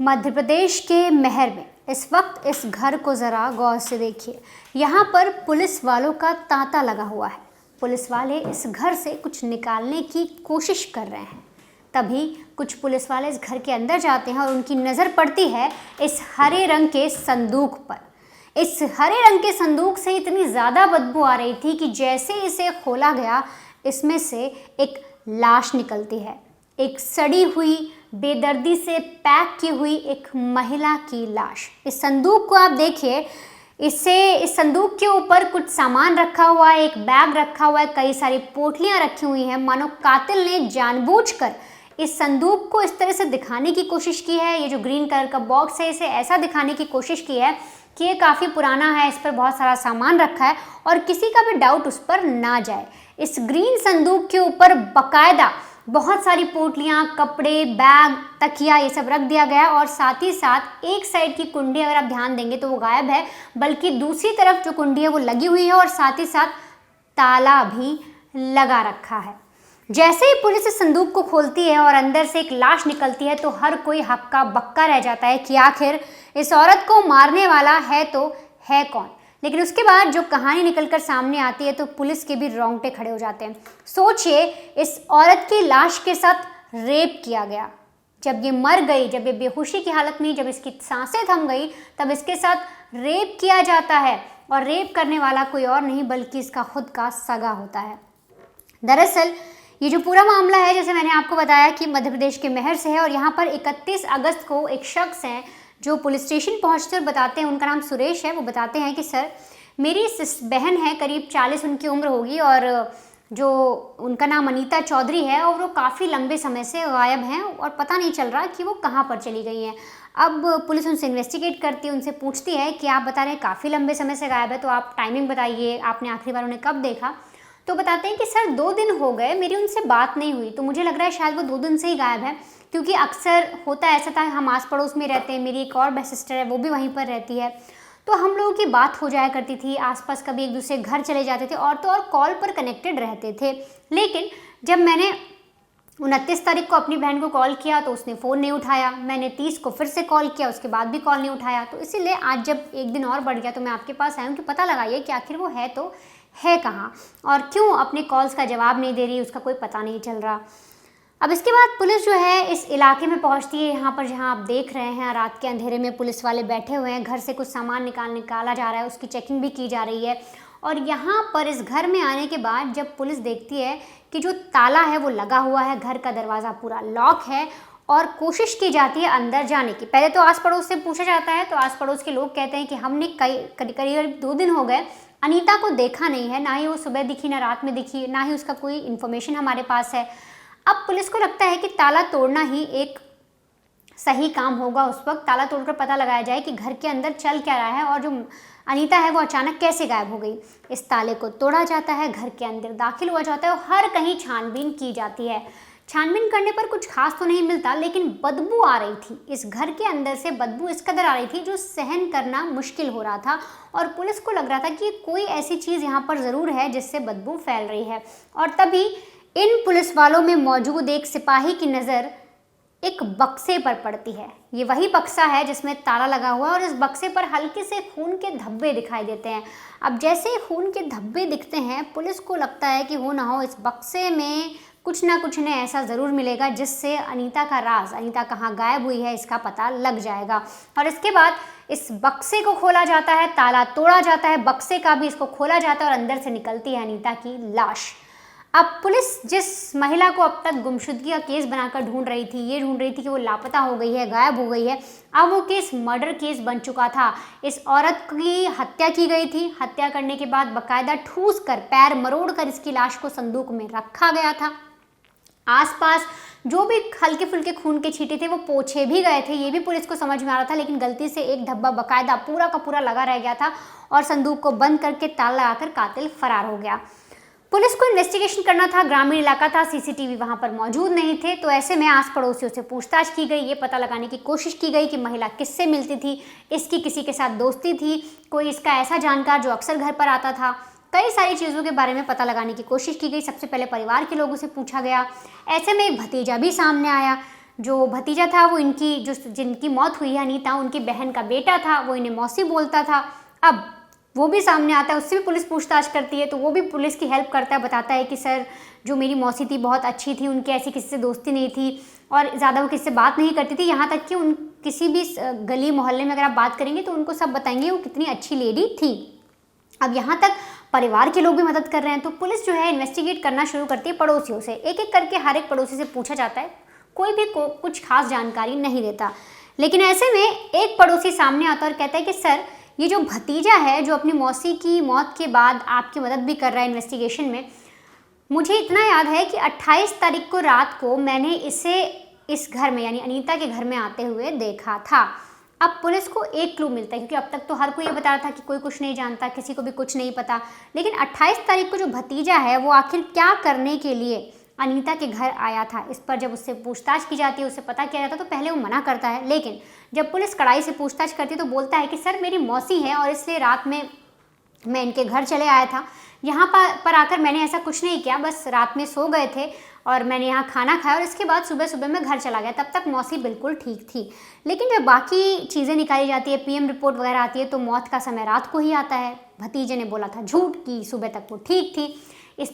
मध्य प्रदेश के महर में इस वक्त इस घर को ज़रा गौर से देखिए। यहाँ पर पुलिस वालों का तांता लगा हुआ है। पुलिस वाले इस घर से कुछ निकालने की कोशिश कर रहे हैं। तभी कुछ पुलिस वाले इस घर के अंदर जाते हैं और उनकी नज़र पड़ती है इस हरे रंग के संदूक पर। इस हरे रंग के संदूक से इतनी ज़्यादा बदबू आ रही थी कि जैसे इसे खोला गया, इसमें से एक लाश निकलती है। एक सड़ी हुई, बेदर्दी से पैक की हुई एक महिला की लाश। इस संदूक को आप देखिए, इस संदूक के ऊपर कुछ सामान रखा हुआ है, एक बैग रखा हुआ है, कई सारी पोटलियां रखी हुई हैं। मानो कातिल ने जानबूझकर इस संदूक को इस तरह से दिखाने की कोशिश की है। ये जो ग्रीन कलर का बॉक्स है, इसे ऐसा दिखाने की कोशिश की है कि ये काफ़ी पुराना है, इस पर बहुत सारा सामान रखा है और किसी का भी डाउट उस पर ना जाए। इस ग्रीन संदूक के ऊपर बाकायदा बहुत सारी पोटलियाँ, कपड़े, बैग, तकिया, ये सब रख दिया गया है और साथ ही साथ एक साइड की कुंडी अगर आप ध्यान देंगे तो वो गायब है, बल्कि दूसरी तरफ जो कुंडी है वो लगी हुई है और साथ ही साथ ताला भी लगा रखा है। जैसे ही पुलिस इस संदूक को खोलती है और अंदर से एक लाश निकलती है तो हर कोई हक्का बक्का रह जाता है कि आखिर इस औरत को मारने वाला है तो है कौन। लेकिन उसके बाद जो कहानी निकलकर सामने आती है तो पुलिस के भी रोंगटे खड़े हो जाते हैं। सोचिए, इस औरत की लाश के साथ रेप किया गया। जब ये मर गई, जब ये बेहोशी की हालत में, जब इसकी सांसें थम गई, तब इसके साथ रेप किया जाता है और रेप करने वाला कोई और नहीं बल्कि इसका खुद का सगा होता है। दरअसल ये जो पूरा मामला है, जैसे मैंने आपको बताया कि मध्य प्रदेश के महर से है और यहाँ पर 31 अगस्त को एक शख्स हैं जो पुलिस स्टेशन पहुँचते और बताते हैं, उनका नाम सुरेश है। वो बताते हैं कि सर, मेरी बहन है, करीब 40 उनकी उम्र होगी और जो उनका नाम अनीता चौधरी है और वो काफ़ी लंबे समय से गायब हैं और पता नहीं चल रहा कि वो कहाँ पर चली गई हैं। अब पुलिस उनसे इन्वेस्टिगेट करती है, उनसे पूछती है कि आप बता रहे हैं काफ़ी लंबे समय से गायब है, तो आप टाइमिंग बताइए, आपने आखिरी बार उन्हें कब देखा। तो बताते हैं कि सर 2 दिन हो गए, मेरी उनसे बात नहीं हुई, तो मुझे लग रहा है शायद वो 2 दिन से ही गायब है, क्योंकि अक्सर होता ऐसा था, हम आस पड़ोस में रहते हैं, मेरी एक और सिस्टर है वो भी वहीं पर रहती है, तो हम लोगों की बात हो जाया करती थी, आसपास कभी एक दूसरे घर चले जाते थे और तो और कॉल पर कनेक्टेड रहते थे। लेकिन जब मैंने 29 तारीख को अपनी बहन को कॉल किया तो उसने फ़ोन नहीं उठाया, मैंने 30 को फिर से कॉल किया, उसके बाद भी कॉल नहीं उठाया, तो इसीलिए आज जब एक दिन और बढ़ गया तो मैं आपके पास आई हूँ कि पता लगाइए कि आखिर वो है तो है कहाँ और क्यों अपने कॉल्स का जवाब नहीं दे रही, उसका कोई पता नहीं चल रहा। अब इसके बाद पुलिस जो है इस इलाके में पहुंचती है, यहाँ पर जहाँ आप देख रहे हैं रात के अंधेरे में पुलिस वाले बैठे हुए हैं, घर से कुछ सामान निकाला जा रहा है, उसकी चेकिंग भी की जा रही है। और यहाँ पर इस घर में आने के बाद जब पुलिस देखती है कि जो ताला है वो लगा हुआ है, घर का दरवाज़ा पूरा लॉक है और कोशिश की जाती है अंदर जाने की। पहले तो आस पड़ोस से पूछा जाता है तो आस पड़ोस के लोग कहते हैं कि हमने करीब 2 दिन हो गए अनीता को देखा नहीं है, ना ही वो सुबह दिखी, ना रात में दिखी, ना ही उसका कोई इन्फॉर्मेशन हमारे पास है। अब पुलिस को लगता है कि ताला तोड़ना ही एक सही काम होगा। उस वक्त ताला तोड़कर पता लगाया जाए कि घर के अंदर चल क्या रहा है और जो अनीता है वो अचानक कैसे गायब हो गई। इस ताले को तोड़ा जाता है, घर के अंदर दाखिल हुआ जाता है और हर कहीं छानबीन की जाती है। छानबीन करने पर कुछ खास तो नहीं मिलता, लेकिन बदबू आ रही थी। इस घर के अंदर से बदबू इस कदर आ रही थी जो सहन करना मुश्किल हो रहा था और पुलिस को लग रहा था कि कोई ऐसी चीज़ यहाँ पर ज़रूर है जिससे बदबू फैल रही है। और तभी इन पुलिस वालों में मौजूद एक सिपाही की नज़र एक बक्से पर पड़ती है। ये वही बक्सा है जिसमें ताला लगा हुआ है और इस बक्से पर हल्के से खून के धब्बे दिखाई देते हैं। अब जैसे ही खून के धब्बे दिखते हैं, पुलिस को लगता है कि हो ना हो इस बक्से में कुछ ना कुछ ने ऐसा ज़रूर मिलेगा जिससे अनीता का राज, अनीता कहाँ गायब हुई है, इसका पता लग जाएगा। और इसके बाद इस बक्से को खोला जाता है, ताला तोड़ा जाता है, बक्से का भी इसको खोला जाता है और अंदर से निकलती है अनीता की लाश। अब पुलिस जिस महिला को अब तक गुमशुदगी का केस बनाकर ढूंढ रही थी, ये ढूंढ रही थी कि वो लापता हो गई है, गायब हो गई है, अब वो केस मर्डर केस बन चुका था। इस औरत की हत्या की गई थी, हत्या करने के बाद बाकायदा ठूस कर, पैर मरोड़ कर इसकी लाश को संदूक में रखा गया था। आसपास जो भी हल्के फुल्के खून के छींटे थे वो पोछे भी गए थे, ये भी पुलिस को समझ में आ रहा था, लेकिन गलती से एक धब्बा बाकायदा पूरा का पूरा लगा रह गया था और संदूक को बंद करके ताला लगाकर कातिल फरार हो गया। पुलिस को इन्वेस्टिगेशन करना था, ग्रामीण इलाका था, सीसीटीवी वहां पर मौजूद नहीं थे, तो ऐसे में आस पड़ोसियों से पूछताछ की गई, ये पता लगाने की कोशिश की गई कि महिला किससे मिलती थी, इसकी किसी के साथ दोस्ती थी, कोई इसका ऐसा जानकार जो अक्सर घर पर आता था। कई सारी चीज़ों के बारे में पता लगाने की कोशिश की गई। सबसे पहले परिवार के लोगों से पूछा गया। ऐसे में एक भतीजा भी सामने आया। जो भतीजा था वो इनकी जो जिनकी मौत हुई है अनीता, उनकी बहन का बेटा था, वो इन्हें मौसी बोलता था। अब वो भी सामने आता है, उससे भी पुलिस पूछताछ करती है, तो वो भी पुलिस की हेल्प करता है, बताता है कि सर जो मेरी मौसी थी बहुत अच्छी थी, उनकी ऐसी किसी से दोस्ती नहीं थी और ज़्यादा वो किसी से बात नहीं करती थी, यहाँ तक कि उन किसी भी गली मोहल्ले में अगर आप बात करेंगे तो उनको सब बताएंगे वो कितनी अच्छी लेडी थी। अब यहाँ तक परिवार के लोग भी मदद कर रहे हैं, तो पुलिस जो है इन्वेस्टिगेट करना शुरू करती है पड़ोसियों से। एक एक करके हर एक पड़ोसी से पूछा जाता है, कोई भी कुछ खास जानकारी नहीं देता। लेकिन ऐसे में एक पड़ोसी सामने आता है और कहता है कि सर ये जो भतीजा है जो अपनी मौसी की मौत के बाद आपकी मदद भी कर रहा है इन्वेस्टिगेशन में, मुझे इतना याद है कि 28 तारीख को रात को मैंने इसे इस घर में यानी अनीता के घर में आते हुए देखा था। अब पुलिस को एक क्लू मिलता है, क्योंकि अब तक तो हर कोई ये बता रहा था कि कोई कुछ नहीं जानता, किसी को भी कुछ नहीं पता, लेकिन 28 तारीख को जो भतीजा है वो आखिर क्या करने के लिए अनीता के घर आया था, इस पर जब उससे पूछताछ की जाती है, उससे पता किया जाता है, तो पहले वो मना करता है। लेकिन जब पुलिस कड़ाई से पूछताछ करती है तो बोलता है कि सर मेरी मौसी है और इसलिए रात में मैं इनके घर चले आया था, यहाँ पर आकर मैंने ऐसा कुछ नहीं किया, बस रात में सो गए थे और मैंने यहाँ खाना खाया और इसके बाद सुबह सुबह मैं घर चला गया, तब तक मौसी बिल्कुल ठीक थी। लेकिन जब बाकी चीज़ें निकाली जाती है, पीएम रिपोर्ट वगैरह आती है, तो मौत का समय रात को ही आता है। भतीजे ने बोला था झूठ कि सुबह तक वो ठीक थी। इस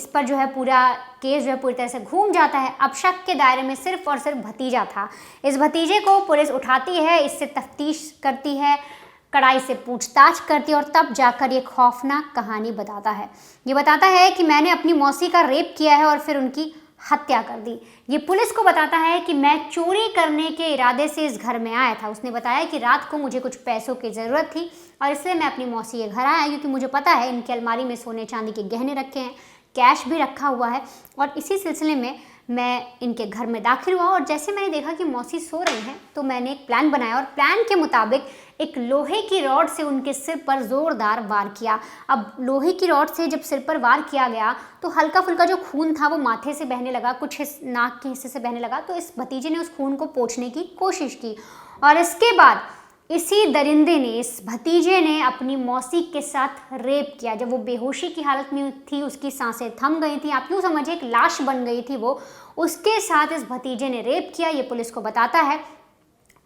पर जो है पूरा केस जो है पूरी तरह से घूम जाता है। अब शक के दायरे में सिर्फ और सिर्फ भतीजा था। इस भतीजे को पुलिस उठाती है, इससे तफ्तीश करती है, कड़ाई से पूछताछ करती है और तब जाकर ये खौफनाक कहानी बताता है। ये बताता है कि मैंने अपनी मौसी का रेप किया है और फिर उनकी हत्या कर दी। ये पुलिस को बताता है कि मैं चोरी करने के इरादे से इस घर में आया था। उसने बताया कि रात को मुझे कुछ पैसों की ज़रूरत थी और इसलिए मैं अपनी मौसी के घर आया, क्योंकि मुझे पता है इनकी अलमारी में सोने चांदी के गहने रखे हैं, कैश भी रखा हुआ है। और इसी सिलसिले में मैं इनके घर में दाखिल हुआ और जैसे मैंने देखा कि मौसी सो रही हैं तो मैंने एक प्लान बनाया और प्लान के मुताबिक एक लोहे की रॉड से उनके सिर पर ज़ोरदार वार किया। अब लोहे की रॉड से जब सिर पर वार किया गया तो हल्का फुल्का जो खून था वो माथे से बहने लगा, कुछ नाक के हिस्से से बहने लगा। तो इस भतीजे ने उस खून को पोंछने की कोशिश की और इसके बाद इसी दरिंदे ने, इस भतीजे ने अपनी मौसी के साथ रेप किया। जब वो बेहोशी की हालत में थी, उसकी सांसें थम गई थी, आप यूँ समझिए एक लाश बन गई थी वो, उसके साथ इस भतीजे ने रेप किया। ये पुलिस को बताता है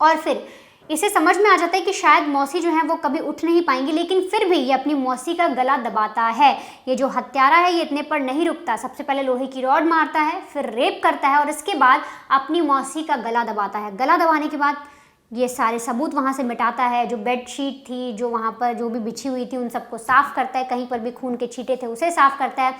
और फिर इसे समझ में आ जाता है कि शायद मौसी जो है वो कभी उठ नहीं पाएंगी, लेकिन फिर भी ये अपनी मौसी का गला दबाता है। ये जो हत्यारा है ये इतने पर नहीं रुकता, सबसे पहले लोहे की रॉड मारता है, फिर रेप करता है और इसके बाद अपनी मौसी का गला दबाता है। गला दबाने के बाद ये सारे सबूत वहाँ से मिटाता है। जो बेडशीट थी, जो वहाँ पर जो भी बिछी हुई थी, उन सबको साफ़ करता है, कहीं पर भी खून के छींटे थे उसे साफ़ करता है।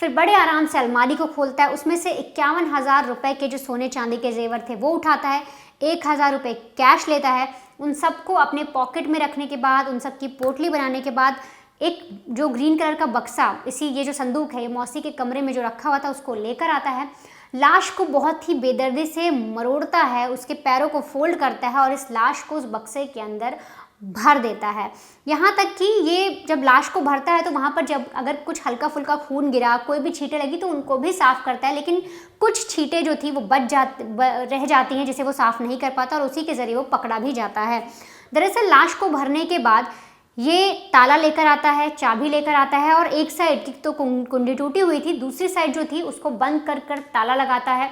फिर बड़े आराम से अलमारी को खोलता है, उसमें से 51,000 रुपये के जो सोने चांदी के जेवर थे वो उठाता है, 1,000 रुपये कैश लेता है। उन सबको अपने पॉकेट में रखने के बाद, उन सब की पोटली बनाने के बाद एक जो ग्रीन कलर का बक्सा, ये जो संदूक है ये मौसी के कमरे में जो रखा हुआ था उसको लेकर आता है। लाश को बहुत ही बेदर्दी से मरोड़ता है, उसके पैरों को फोल्ड करता है और इस लाश को उस बक्से के अंदर भर देता है। यहाँ तक कि ये जब लाश को भरता है तो वहाँ पर जब अगर कुछ हल्का फुल्का खून गिरा, कोई भी छींटे लगी तो उनको भी साफ़ करता है, लेकिन कुछ छींटे जो थी वो रह जाती हैं जिसे वो साफ़ नहीं कर पाता और उसी के ज़रिए वो पकड़ा भी जाता है। दरअसल लाश को भरने के बाद ये ताला लेकर आता है, चाबी लेकर आता है और एक साइड की तो कुंडी टूटी हुई थी, दूसरी साइड जो थी उसको बंद कर ताला लगाता है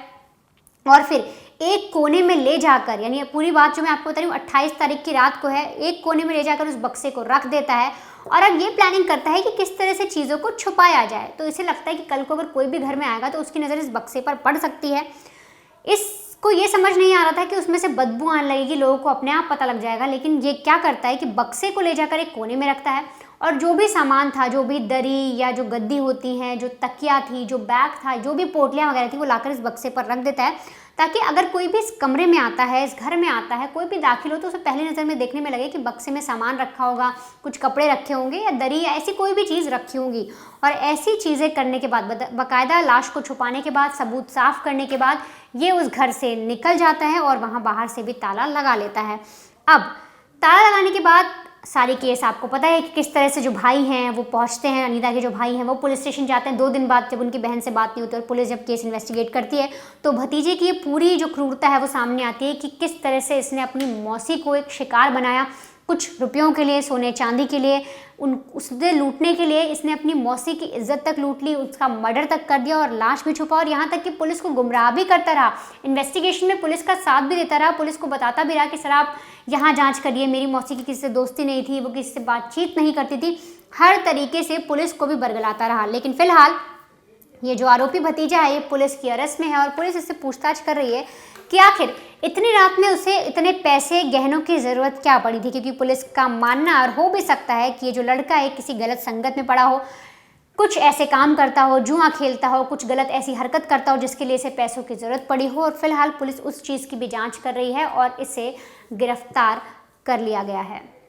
और फिर एक कोने में ले जाकर, यानी पूरी बात जो मैं आपको बता रही हूँ 28 तारीख की रात को है, एक कोने में ले जाकर उस बक्से को रख देता है और अब ये प्लानिंग करता है कि किस तरह से चीज़ों को छुपाया जाए। तो इसे लगता है कि कल को अगर कोई भी घर में आएगा तो उसकी नज़र इस बक्से पर पड़ सकती है। इसको ये समझ नहीं आ रहा था कि उसमें से बदबू आने लगेगी, लोगों को अपने आप पता लग जाएगा, लेकिन ये क्या करता है कि बक्से को ले जाकर एक कोने में रखता है और जो भी सामान था, जो भी दरी या जो गद्दी होती हैं, जो तकिया थी, जो बैग था, जो भी पोटलियाँ वगैरह थी वो लाकर इस बक्से पर रख देता है, ताकि अगर कोई भी इस कमरे में आता है, इस घर में आता है, कोई भी दाखिल हो तो उसे पहली नज़र में देखने में लगे कि बक्से में सामान रखा होगा, कुछ कपड़े रखे होंगे या दरी या ऐसी कोई भी चीज़ रखी होंगी। और ऐसी चीज़ें करने के बाद, बाकायदा लाश को छुपाने के बाद, सबूत साफ करने के बाद ये उस घर से निकल जाता है और वहाँ बाहर से भी ताला लगा लेता है। अब ताला लगाने के बाद सारी केस आपको पता है कि किस तरह से जो भाई हैं वो पहुंचते हैं, अनीता के जो भाई हैं वो पुलिस स्टेशन जाते हैं 2 दिन बाद, जब उनकी बहन से बात नहीं होती और पुलिस जब केस इन्वेस्टिगेट करती है तो भतीजे की ये पूरी जो क्रूरता है वो सामने आती है कि किस तरह से इसने अपनी मौसी को एक शिकार बनाया, कुछ रुपयों के लिए, सोने चांदी के लिए, उससे लूटने के लिए इसने अपनी मौसी की इज्जत तक लूट ली, उसका मर्डर तक कर दिया और लाश भी छुपा, और यहाँ तक कि पुलिस को गुमराह भी करता रहा। इन्वेस्टिगेशन में पुलिस का साथ भी देता रहा, पुलिस को बताता भी रहा कि सर आप यहाँ जांच करिए, मेरी मौसी की किसी से दोस्ती नहीं थी, वो किसी से बातचीत नहीं करती थी। हर तरीके से पुलिस को भी बरगलाता रहा। लेकिन फिलहाल ये जो आरोपी भतीजा है ये पुलिस की अरेस्ट में है और पुलिस इससे पूछताछ कर रही है कि आखिर इतनी रात में उसे इतने पैसे गहनों की ज़रूरत क्या पड़ी थी, क्योंकि पुलिस का मानना, और हो भी सकता है कि ये जो लड़का है किसी गलत संगत में पड़ा हो, कुछ ऐसे काम करता हो, जुआ खेलता हो, कुछ गलत ऐसी हरकत करता हो जिसके लिए इसे पैसों की ज़रूरत पड़ी हो। और फिलहाल पुलिस उस चीज़ की भी जाँच कर रही है और इसे गिरफ्तार कर लिया गया है।